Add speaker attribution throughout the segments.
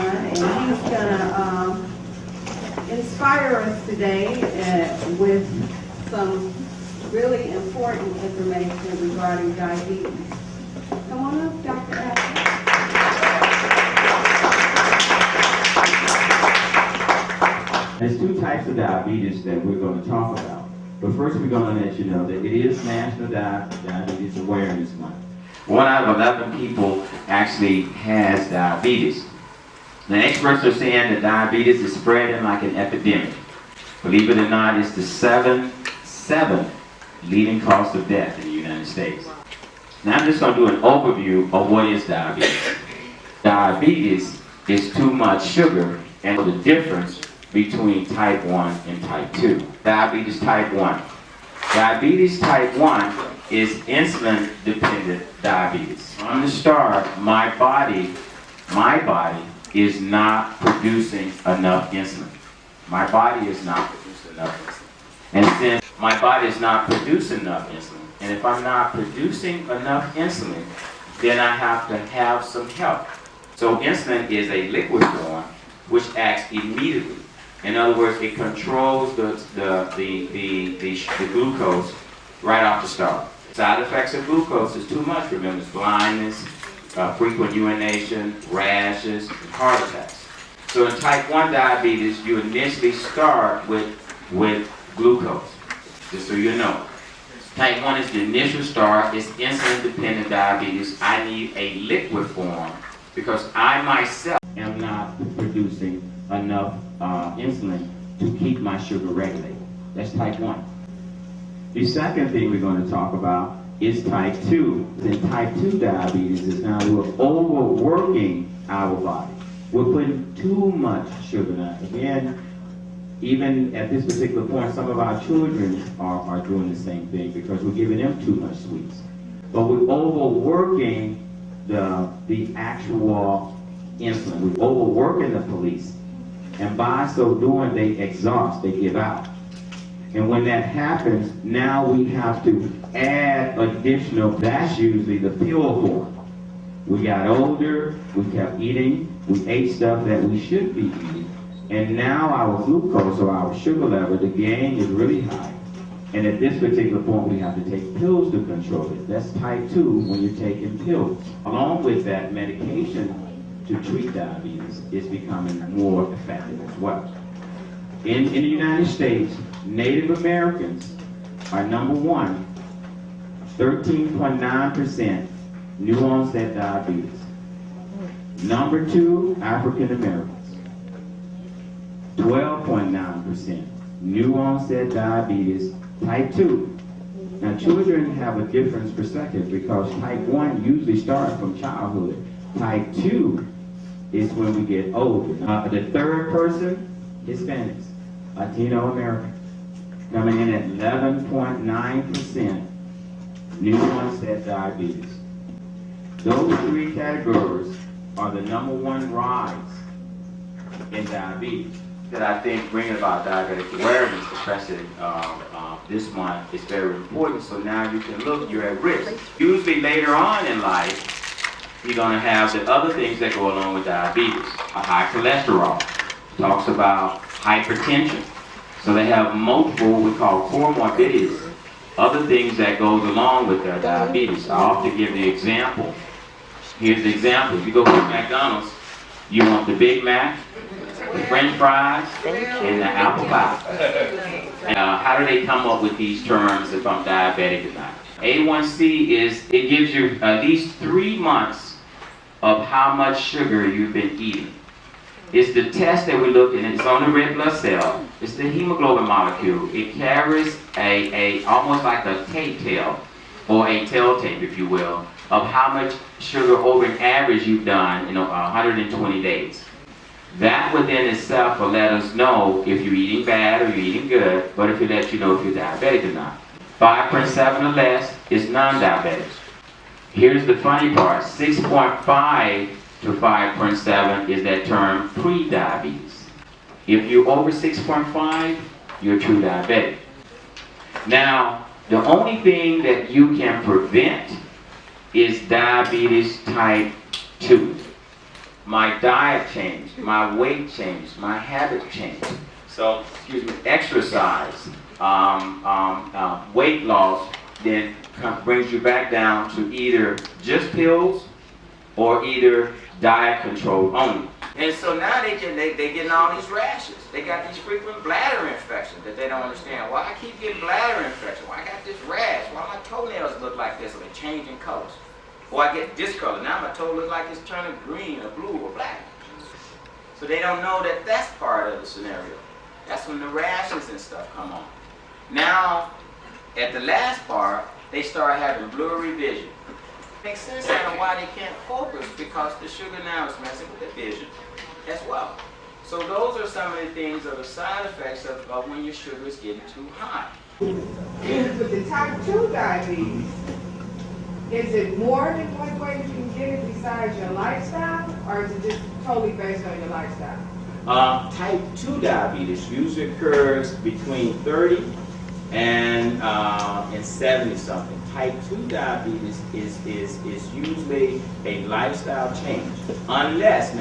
Speaker 1: and he's gonna inspire us today with some really important information regarding diabetes. Come on up, Dr. Adams.
Speaker 2: There's two types of diabetes that we're going to talk about. But first we're going to let you know that it is National Diabetes Awareness Month. 1 out of 11 people actually has diabetes. The experts are saying that diabetes is spreading like an epidemic. Believe it or not, it's the seventh leading cause of death in the United States. Now I'm just going to do an overview of what is diabetes. Diabetes is too much sugar and the difference between type 1 and type 2. Diabetes type 1. Diabetes type 1 is insulin-dependent diabetes. From the start, my body is not producing enough insulin. My body is not producing enough insulin. And since my body is not producing enough insulin, and if I'm not producing enough insulin, then I have to have some help. So insulin is a liquid form which acts immediately. In other words, it controls the glucose right off the start. Side effects of glucose is too much. Remember, it's blindness, frequent urination, rashes, and heart attacks. So in type 1 diabetes, you initially start with glucose, just so you know. Type 1 is the initial start. It's insulin-dependent diabetes. I need a liquid form because I myself am not producing enough insulin to keep my sugar regulated. That's type 1. The second thing we're going to talk about is type 2. And type 2 diabetes is now we're overworking our body. We're putting too much sugar now. Again, even at this particular point, some of our children are doing the same thing because we're giving them too much sweets. But we're overworking the actual insulin. We're overworking the police. And by so doing, they exhaust, they give out. And when that happens, now we have to add additional, that's usually the pill form. We got older, we kept eating, we ate stuff that we should be eating. And now our glucose or our sugar level, the gain is really high. And at this particular point, we have to take pills to control it. That's type 2 when you're taking pills. Along with that, medication to treat diabetes is becoming more effective as well. In the United States, Native Americans are number 1, 13.9% new onset diabetes. Number 2, African Americans, 12.9% new onset diabetes, type 2. Now children have a different perspective because type 1 usually starts from childhood. Type 2 is when we get older. The third person, Hispanics, Latino Americans, coming in at 11.9% new onset diabetes. Those 3 categories are the number 1 rise in diabetes. That I think bringing about diabetic awareness, especially this month, is very important. So now you can look, you're at risk. Usually later on in life, you're going to have the other things that go along with diabetes. A high cholesterol, talks about hypertension. So they have multiple, we call comorbidities, other things that goes along with their diabetes. I often give the example. Here's the example. If you go to McDonald's, you want the Big Mac, the French fries, and the apple pie. And how do they come up with these terms if I'm diabetic or not? A1C is, it gives you at least 3 months of how much sugar you've been eating. It's the test that we look at. It's on the red blood cell. It's the hemoglobin molecule. It carries a almost like a tail or a telltale, if you will, of how much sugar over an average you've done in 120 days. That within itself will let us know if you're eating bad or you're eating good, but if it lets you know if you're diabetic or not. 5.7 or less is non-diabetic. Here's the funny part, 6.5 to 5.7 is that term pre-diabetes. If you're over 6.5, you're true diabetic. Now, the only thing that you can prevent is diabetes type 2. my diet changed, my weight changed, my habit changed. So, exercise, weight loss, then brings you back down to either just pills or either diet control only. And so now they getting all these rashes. They got these frequent bladder infections that they don't understand. Why I keep getting bladder infection? Why I got this rash? Why my toenails look like this or they're changing colors? Or I get discolored. Now my toe looks like it's turning green or blue or black. So they don't know that that's part of the scenario. That's when the rashes and stuff come on. Now, at the last part, they start having blurry vision. Makes sense on why they can't focus, because the sugar now is messing with the vision as well. So those are some of the things, are the side effects of when your sugar is getting too high.
Speaker 3: With the type 2 diabetes, is it more than one way you can get it besides your lifestyle, or is it just totally based on your lifestyle?
Speaker 2: Type 2 diabetes usually occurs between 30 and 70 something. Type 2 diabetes is usually a lifestyle change, unless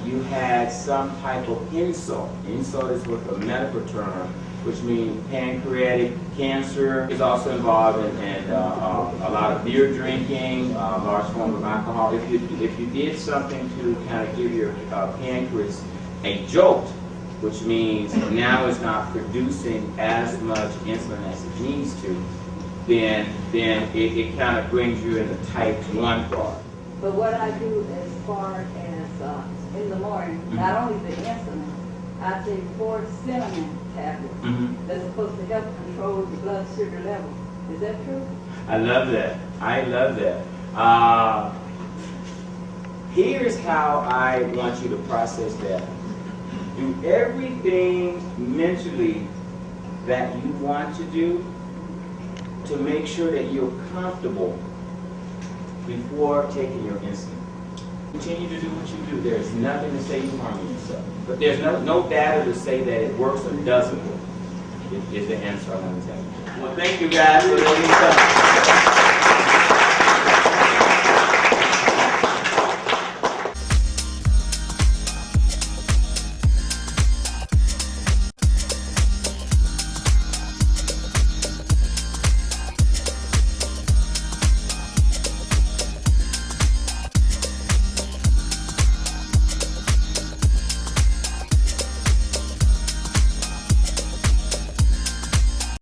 Speaker 2: you had some type of insult. Insult is with a medical term, which means pancreatic cancer is also involved in a lot of beer drinking, large form of alcohol. If you did something to kind of give your pancreas a jolt, which means now it's not producing as much insulin as it needs to, then it kind of brings you in the type 1 part.
Speaker 4: But what I do as far as in the morning, not only the insulin, I take 4 cinnamon tablets that's supposed to help control the blood sugar level. Is that true?
Speaker 2: I love that. I love that. Here's how I want you to process that. Do everything mentally that you want to do to make sure that you're comfortable before taking your insulin. Continue to do what you do. There's nothing to say you're harming yourself. But there's no data to say that it works or doesn't work, is the answer I want to tell you. Well, thank you guys for letting me talk.